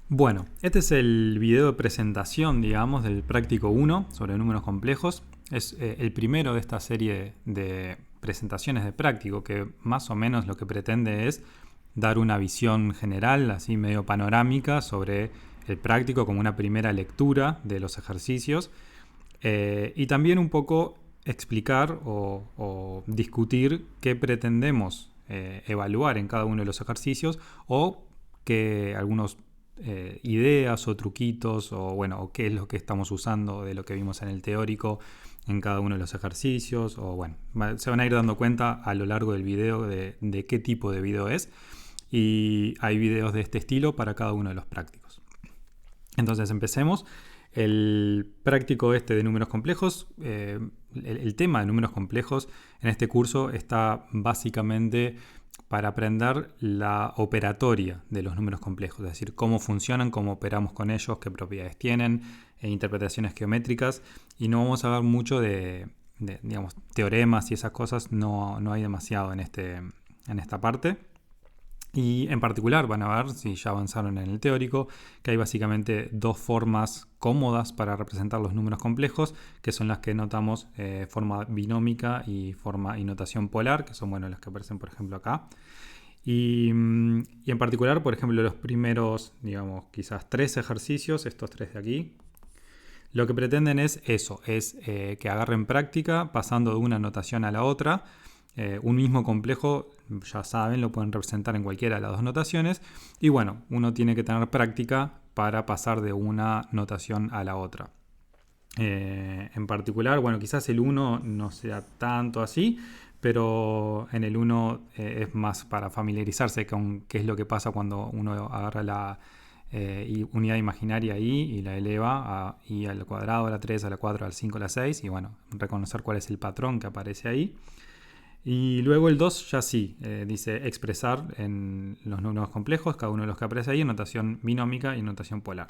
Bueno, este es el video de presentación, digamos, del práctico 1 sobre números complejos. Es el primero de esta serie de presentaciones de práctico que más o menos lo que pretende es dar una visión general, así medio panorámica, sobre el práctico como una primera lectura de los ejercicios y también un poco explicar o discutir qué pretendemos evaluar en cada uno de los ejercicios o que algunos ideas o truquitos o qué es lo que estamos usando de lo que vimos en el teórico en cada uno de los ejercicios se van a ir dando cuenta a lo largo del video de qué tipo de video es y hay videos de este estilo para cada uno de los prácticos. Entonces empecemos. El práctico de números complejos, el tema de números complejos en este curso está básicamente para aprender la operatoria de los números complejos, es decir, cómo funcionan, cómo operamos con ellos, qué propiedades tienen, interpretaciones geométricas, y no vamos a hablar mucho de digamos, teoremas y esas cosas, no hay demasiado en esta parte. Y en particular van a ver, si ya avanzaron en el teórico, que hay básicamente dos formas cómodas para representar los números complejos, que son las que notamos forma binómica y notación polar, que son las que aparecen por ejemplo acá. Y en particular, por ejemplo, los primeros, digamos, quizás 3 ejercicios, estos 3 de aquí, lo que pretenden es eso, que agarren práctica pasando de una notación a la otra. Un mismo complejo, ya saben, lo pueden representar en cualquiera de las dos notaciones. Y bueno, uno tiene que tener práctica para pasar de una notación a la otra. En particular, quizás el 1 no sea tanto así, pero en el 1 es más para familiarizarse con qué es lo que pasa cuando uno agarra la unidad imaginaria i y la eleva a i al cuadrado, a la 3, a la 4, al 5, a la 6 y reconocer cuál es el patrón que aparece ahí. Y luego el 2 ya sí, dice expresar en los números complejos, cada uno de los que aparece ahí, en notación binómica y notación polar.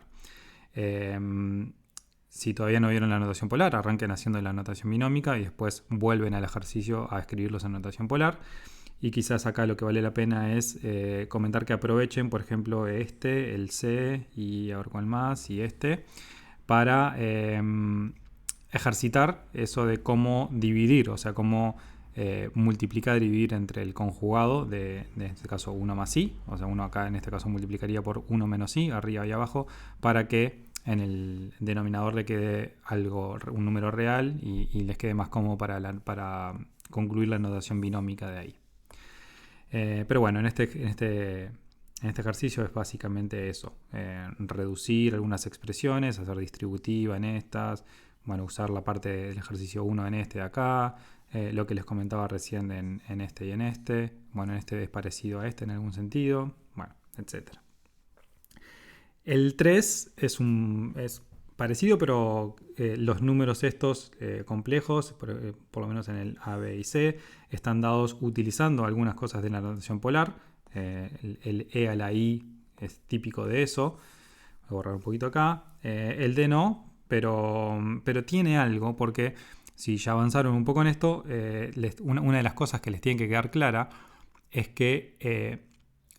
Si todavía no vieron la notación polar, arranquen haciendo la notación binómica y después vuelven al ejercicio a escribirlos en notación polar. Y quizás acá lo que vale la pena es comentar que aprovechen, por ejemplo, el C y a ver cuál más, y para ejercitar eso de cómo dividir, o sea, cómo multiplicar y dividir entre el conjugado de este caso 1 más i, o sea, uno acá en este caso multiplicaría por 1 menos i, arriba y abajo, para que en el denominador le quede un número real y les quede más cómodo para concluir la notación binómica de ahí. Pero bueno, en este ejercicio es básicamente eso, reducir algunas expresiones, hacer distributiva en estas, usar la parte del ejercicio 1 en de acá, lo que les comentaba recién en este y en este. En este es parecido a en algún sentido, etc. El 3 es parecido, pero los números estos complejos, por lo menos en el A, B y C, están dados utilizando algunas cosas de la notación polar. El E a la I es típico de eso. Voy a borrar un poquito acá. El D no, pero tiene algo, porque si ya avanzaron un poco en esto, una de las cosas que les tiene que quedar clara es que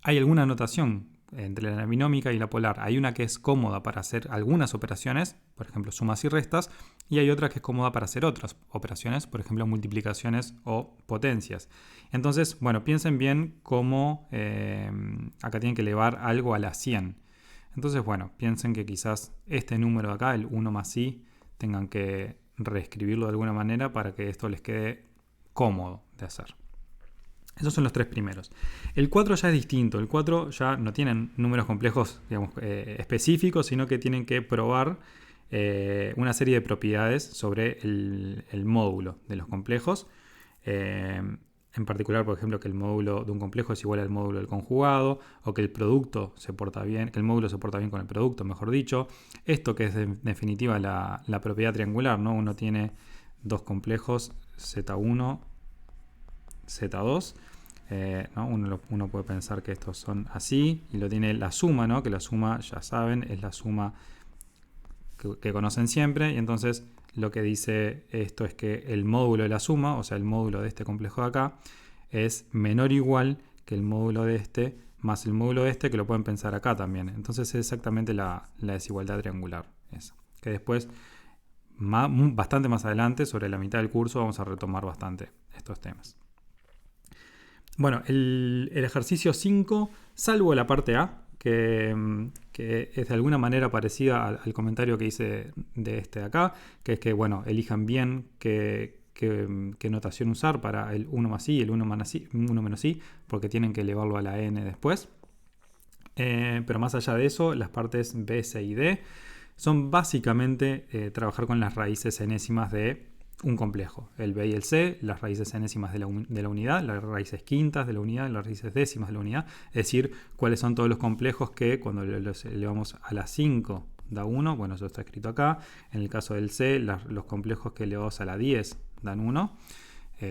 hay alguna notación entre la binómica y la polar. Hay una que es cómoda para hacer algunas operaciones, por ejemplo sumas y restas, y hay otra que es cómoda para hacer otras operaciones, por ejemplo multiplicaciones o potencias. Entonces, piensen bien cómo acá tienen que elevar algo a la 100. Entonces, piensen que quizás este número de acá, el 1 más i, tengan que reescribirlo de alguna manera para que esto les quede cómodo de hacer. Esos son los 3 primeros. El 4 ya es distinto. El 4 ya no tienen números complejos, digamos, específicos, sino que tienen que probar una serie de propiedades sobre el módulo de los complejos. En particular, por ejemplo, que el módulo de un complejo es igual al módulo del conjugado, o que el producto se porta bien, que el módulo se porta bien con el producto, mejor dicho. Esto que es en definitiva la propiedad triangular, ¿no? Uno tiene dos complejos, Z1, Z2. ¿no? Uno puede pensar que estos son así, y lo tiene la suma, ¿no? Que la suma, ya saben, es la suma que conocen siempre, y entonces lo que dice esto es que el módulo de la suma, o sea el módulo de este complejo de acá, es menor o igual que el módulo de más el módulo este, que lo pueden pensar acá también. Entonces es exactamente la desigualdad triangular esa. Que después, bastante más adelante, sobre la mitad del curso, vamos a retomar bastante estos temas. Bueno, el ejercicio 5, salvo la parte A, que es de alguna manera parecida al comentario que hice de este de acá, que es que, bueno, elijan bien qué notación usar para el 1 más i, el 1 menos i, porque tienen que elevarlo a la n después. Pero más allá de eso, las partes B, C y D son básicamente trabajar con las raíces enésimas de un complejo. El B y el C, las raíces enésimas de la unidad, las raíces quintas de la unidad, las raíces décimas de la unidad. Es decir, cuáles son todos los complejos que cuando los elevamos a la 5 da 1. Bueno, eso está escrito acá. En el caso del C, los complejos que elevamos a la 10 dan 1.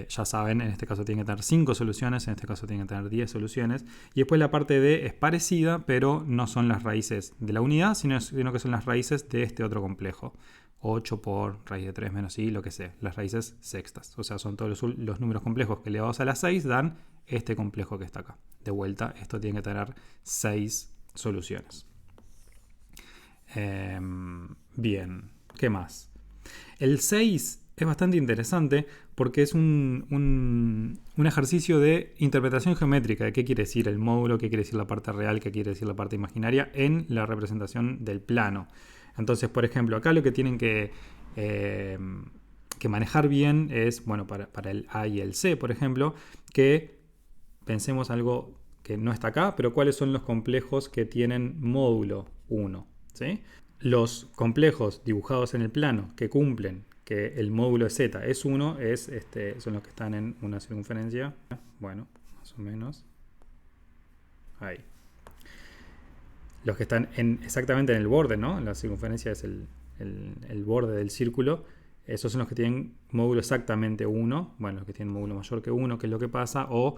Ya saben, en este caso tiene que tener 5 soluciones, en este caso tiene que tener 10 soluciones. Y después la parte D es parecida, pero no son las raíces de la unidad, sino que son las raíces de este otro complejo. 8 por raíz de 3 menos i, lo que sea, las raíces sextas. O sea, son todos los números complejos que elevados a la 6 dan este complejo que está acá. De vuelta, esto tiene que tener 6 soluciones. Bien, ¿qué más? El 6 es bastante interesante porque es un ejercicio de interpretación geométrica de qué quiere decir el módulo, qué quiere decir la parte real, qué quiere decir la parte imaginaria en la representación del plano. Entonces, por ejemplo, acá lo que tienen que manejar bien es, bueno, para el A y el C, por ejemplo, que pensemos algo que no está acá, pero cuáles son los complejos que tienen módulo 1, ¿sí? Los complejos dibujados en el plano que cumplen que el módulo de z es 1, son los que están en una circunferencia, bueno, más o menos, ahí. Los que están exactamente en el borde, ¿no? La circunferencia es el borde del círculo. Esos son los que tienen módulo exactamente 1. Bueno, los que tienen módulo mayor que 1, qué es lo que pasa, o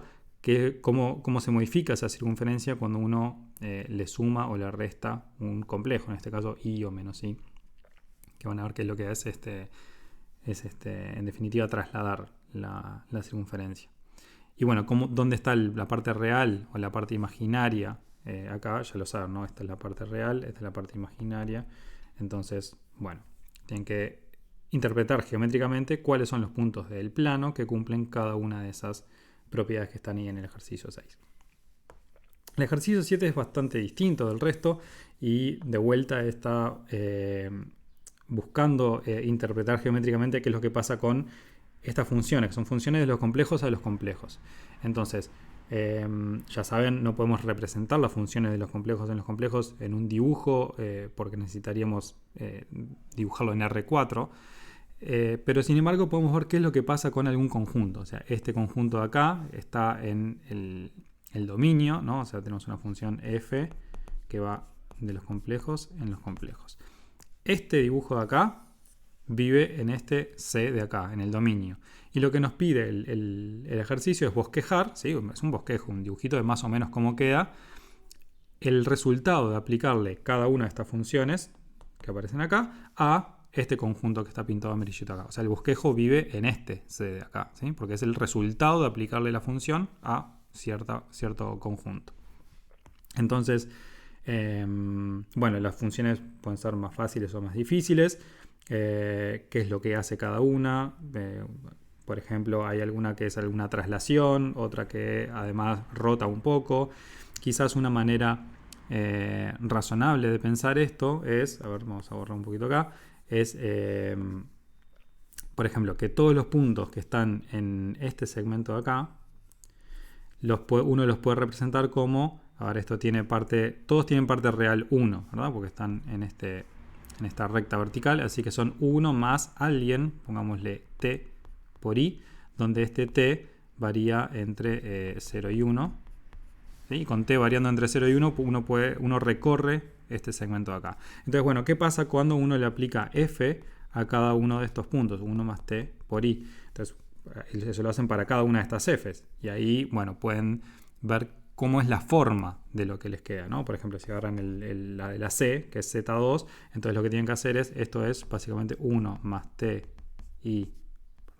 cómo se modifica esa circunferencia cuando uno le suma o le resta un complejo, en este caso i o menos i. Que van a ver qué es lo que es en definitiva trasladar la circunferencia. Y bueno, ¿dónde está la parte real o la parte imaginaria? Acá ya lo saben, ¿no? Esta es la parte real, esta es la parte imaginaria. Entonces, bueno, tienen que interpretar geométricamente cuáles son los puntos del plano que cumplen cada una de esas propiedades que están ahí en el ejercicio 6. El ejercicio 7 es bastante distinto del resto y de vuelta está buscando interpretar geométricamente qué es lo que pasa con estas funciones, que son funciones de los complejos a los complejos. Entonces, ya saben, no podemos representar las funciones de los complejos en los complejos en un dibujo porque necesitaríamos dibujarlo en R4. Pero sin embargo podemos ver qué es lo que pasa con algún conjunto. O sea, este conjunto de acá está en el dominio, ¿no? O sea, tenemos una función f que va de los complejos en los complejos. Este dibujo de acá vive en este C de acá, en el dominio. Y lo que nos pide el ejercicio es bosquejar, ¿sí? Es un bosquejo, un dibujito de más o menos cómo queda. El resultado de aplicarle cada una de estas funciones que aparecen acá a este conjunto que está pintado amarillito acá. O sea, el bosquejo vive en este C de acá, ¿sí? Porque es el resultado de aplicarle la función a cierto conjunto. Entonces, bueno, las funciones pueden ser más fáciles o más difíciles. ¿Qué es lo que hace cada una? Por ejemplo, hay alguna que es alguna traslación, otra que además rota un poco. Quizás una manera razonable de pensar esto es, a ver, vamos a borrar un poquito acá, es, por ejemplo, que todos los puntos que están en este segmento de acá, uno los puede representar como, a ver, todos tienen parte real 1, ¿verdad? Porque están en esta recta vertical, así que son 1 más alguien, pongámosle t por i, donde este t varía entre 0 y 1. ¿Sí? Y con t variando entre 0 y 1, uno recorre este segmento de acá. Entonces, bueno, ¿qué pasa cuando uno le aplica f a cada uno de estos puntos? 1 más t por i. Entonces, eso lo hacen para cada una de estas f's. Y ahí, bueno, pueden ver cómo es la forma de lo que les queda, ¿no? Por ejemplo, si agarran la de la C, que es Z2, entonces lo que tienen que hacer esto es básicamente 1 más t i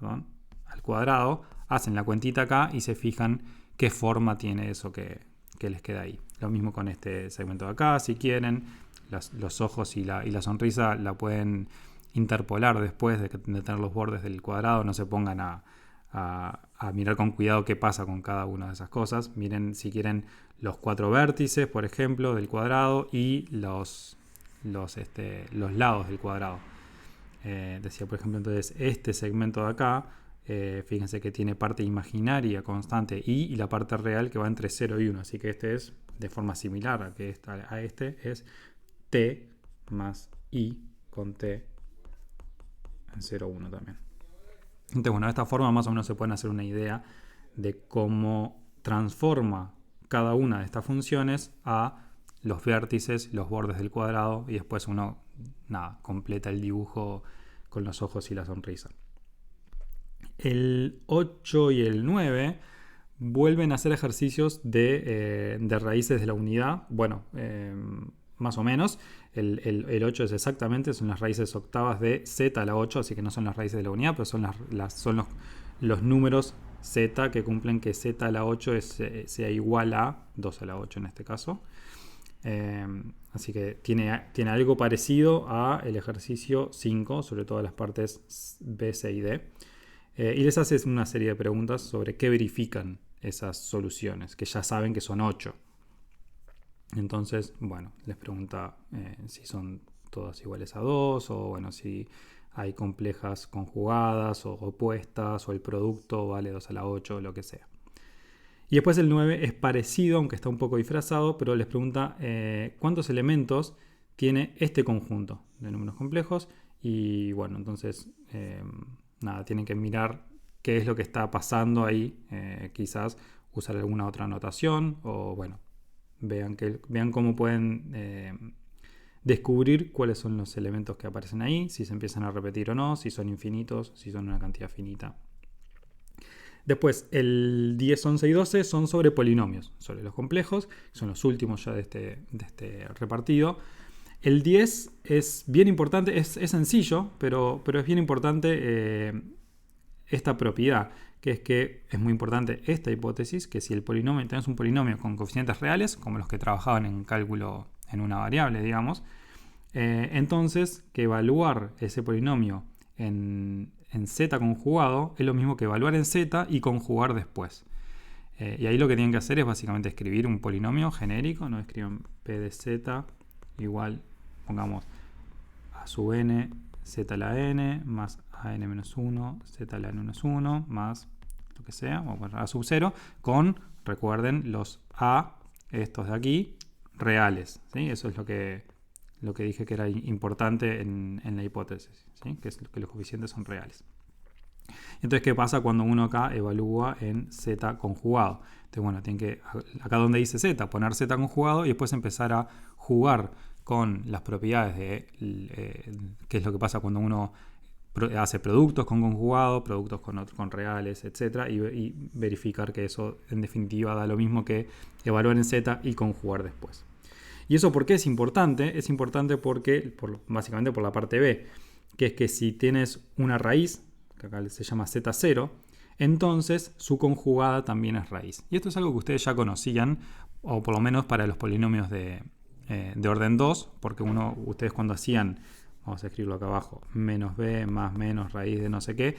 al cuadrado, hacen la cuentita acá y se fijan qué forma tiene eso que que les queda ahí. Lo mismo con este segmento de acá, si quieren. Los ojos y la sonrisa la pueden interpolar después de tener los bordes del cuadrado. No se pongan a mirar con cuidado qué pasa con cada una de esas cosas. Miren si quieren los 4 vértices, por ejemplo, del cuadrado y los lados del cuadrado. Decía, por ejemplo, entonces este segmento de acá, fíjense que tiene parte imaginaria constante y la parte real que va entre 0 y 1. Así que este es de forma similar a este es t más i con t en 0, 1 también. Entonces, bueno, de esta forma más o menos se pueden hacer una idea de cómo transforma cada una de estas funciones a los vértices, los bordes del cuadrado, y después uno, completa el dibujo con los ojos y la sonrisa. El 8 y el 9 vuelven a hacer ejercicios de raíces de la unidad. Bueno, más o menos. El 8 es exactamente, son las raíces octavas de z a la 8, así que no son las raíces de la unidad, pero son los números z que cumplen que z a la 8 sea igual a 2 a la 8 en este caso. Así que tiene algo parecido a el ejercicio 5, sobre todo las partes B, C y D. Y les hace una serie de preguntas sobre qué verifican esas soluciones, que ya saben que son 8. Entonces, bueno, les pregunta si son todas iguales a 2, o bueno, si hay complejas conjugadas o opuestas, o el producto vale 2 a la 8, o lo que sea. Y después el 9 es parecido, aunque está un poco disfrazado, pero les pregunta cuántos elementos tiene este conjunto de números complejos. Y bueno, entonces, tienen que mirar qué es lo que está pasando ahí. Quizás usar alguna otra notación, o bueno, vean cómo pueden descubrir cuáles son los elementos que aparecen ahí, si se empiezan a repetir o no, si son infinitos, si son una cantidad finita. Después, el 10, 11 y 12 son sobre polinomios, sobre los complejos, son los últimos ya de este repartido. El 10 es bien importante, es sencillo, pero es bien importante esta propiedad, que es que es muy importante esta hipótesis, que si tenés un polinomio con coeficientes reales, como los que trabajaban en cálculo en una variable, digamos, entonces que evaluar ese polinomio en z conjugado es lo mismo que evaluar en z y conjugar después. Y ahí lo que tienen que hacer es básicamente escribir un polinomio genérico, no escriban p de z igual, pongamos a sub n, z a la n, más a n menos 1, z a la n menos 1, más lo que sea, o a sub 0, con, recuerden, los a, estos de aquí, reales, ¿sí? Eso es lo que dije que era importante en la hipótesis, ¿sí? Que es que los coeficientes son reales. Entonces, ¿qué pasa cuando uno acá evalúa en z conjugado? Entonces, bueno, tienen que, acá donde dice z, poner z conjugado y después empezar a jugar con las propiedades de qué es lo que pasa cuando uno hace productos con conjugado, productos con reales, etc. Y verificar que eso en definitiva da lo mismo que evaluar en z y conjugar después. ¿Y eso por qué es importante? Es importante porque, básicamente por la parte B, que es que si tienes una raíz, que acá se llama z0, entonces su conjugada también es raíz. Y esto es algo que ustedes ya conocían, o por lo menos para los polinomios de orden 2, porque ustedes cuando hacían, vamos a escribirlo acá abajo, menos b más menos raíz de no sé qué,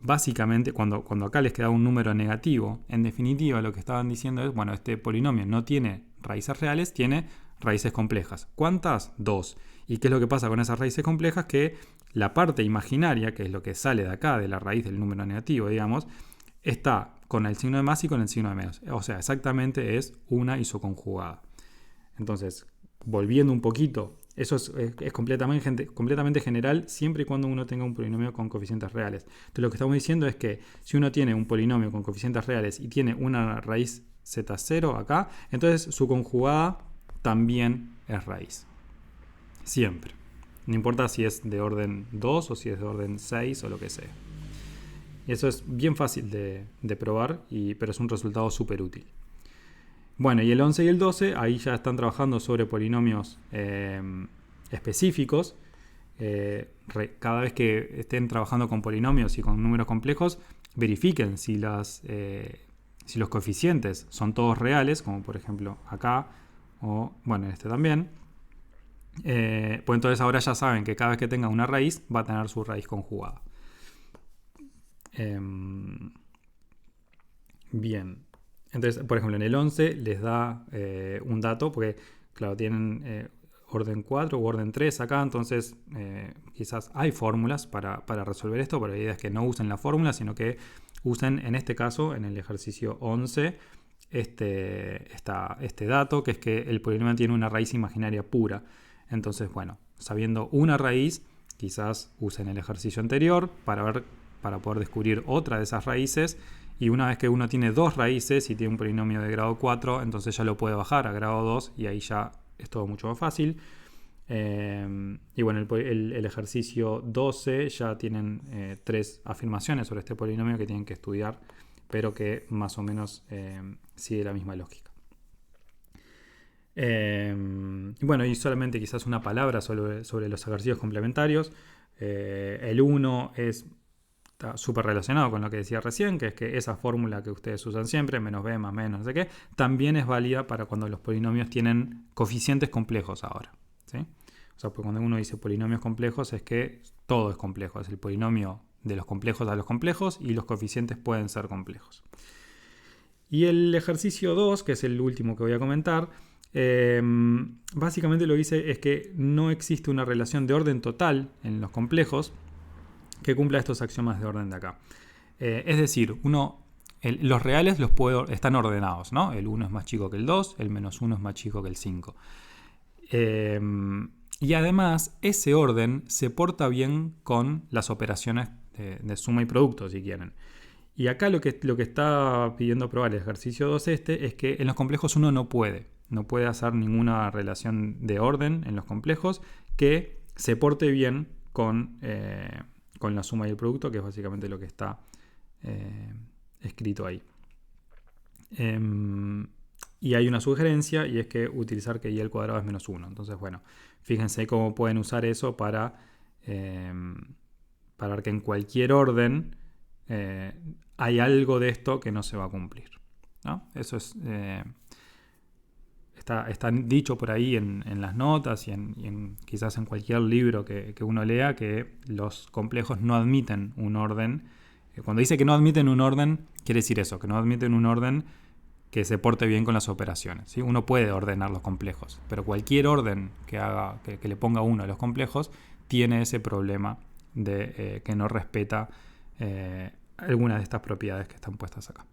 básicamente cuando acá les quedaba un número negativo, en definitiva lo que estaban diciendo es, bueno, este polinomio no tiene raíces reales, tiene raíces complejas. ¿Cuántas? 2. ¿Y qué es lo que pasa con esas raíces complejas? Que la parte imaginaria, que es lo que sale de acá, de la raíz del número negativo, digamos, está con el signo de más y con el signo de menos. O sea, exactamente es una isoconjugada. Entonces, volviendo un poquito, eso es completamente general siempre y cuando uno tenga un polinomio con coeficientes reales. Entonces, lo que estamos diciendo es que si uno tiene un polinomio con coeficientes reales y tiene una raíz z0 acá, entonces su conjugada también es raíz. Siempre. No importa si es de orden 2 o si es de orden 6 o lo que sea. Y eso es bien fácil de probar, pero es un resultado súper útil. Bueno, y el 11 y el 12, ahí ya están trabajando sobre polinomios específicos. Cada vez que estén trabajando con polinomios y con números complejos, verifiquen si Si los coeficientes son todos reales, como por ejemplo acá, o bueno, en este también, pues entonces ahora ya saben que cada vez que tenga una raíz va a tener su raíz conjugada. Bien. Entonces, por ejemplo, en el 11 les da un dato, porque claro, tienen orden 4 u orden 3 acá, entonces quizás hay fórmulas para resolver esto, pero la idea es que no usen la fórmula, sino que usen en este caso, en el ejercicio 11, este dato, que es que el polinomio tiene una raíz imaginaria pura. Entonces, bueno, sabiendo una raíz, quizás usen el ejercicio anterior para poder descubrir otra de esas raíces. Y una vez que uno tiene dos raíces y tiene un polinomio de grado 4, entonces ya lo puede bajar a grado 2 y ahí ya es todo mucho más fácil. Y bueno, el ejercicio 12 ya tienen 3 afirmaciones sobre este polinomio que tienen que estudiar, pero que más o menos sigue la misma lógica. Bueno, y solamente quizás una palabra sobre los ejercicios complementarios. El 1 está súper relacionado con lo que decía recién, que es que esa fórmula que ustedes usan siempre, menos b más menos no sé qué, también es válida para cuando los polinomios tienen coeficientes complejos ahora, ¿sí? O sea, cuando uno dice polinomios complejos es que todo es complejo, es el polinomio de los complejos a los complejos y los coeficientes pueden ser complejos. Y el ejercicio 2, que es el último que voy a comentar, básicamente lo que dice es que no existe una relación de orden total en los complejos que cumpla estos axiomas de orden de acá. Es decir, los reales están ordenados, ¿no? El 1 es más chico que el 2, el menos 1 es más chico que el 5. Y además, ese orden se porta bien con las operaciones de suma y producto, si quieren. Y acá lo que está pidiendo probar el ejercicio 2 es que en los complejos uno no puede hacer ninguna relación de orden en los complejos que se porte bien con la suma y el producto, que es básicamente lo que está escrito ahí. Y hay una sugerencia, y es que utilizar que y al cuadrado es menos 1. Entonces, bueno, fíjense cómo pueden usar eso para ver que en cualquier orden hay algo de esto que no se va a cumplir, ¿no? Eso es... Está dicho por ahí en las notas y quizás en cualquier libro que uno lea que los complejos no admiten un orden. Cuando dice que no admiten un orden, quiere decir eso, que no admiten un orden que se porte bien con las operaciones, ¿sí? Uno puede ordenar los complejos, pero cualquier orden que le ponga uno a los complejos tiene ese problema de que no respeta algunas de estas propiedades que están puestas acá.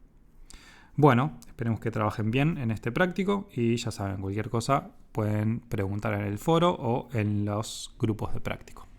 Bueno, esperemos que trabajen bien en este práctico y ya saben, cualquier cosa pueden preguntar en el foro o en los grupos de práctico.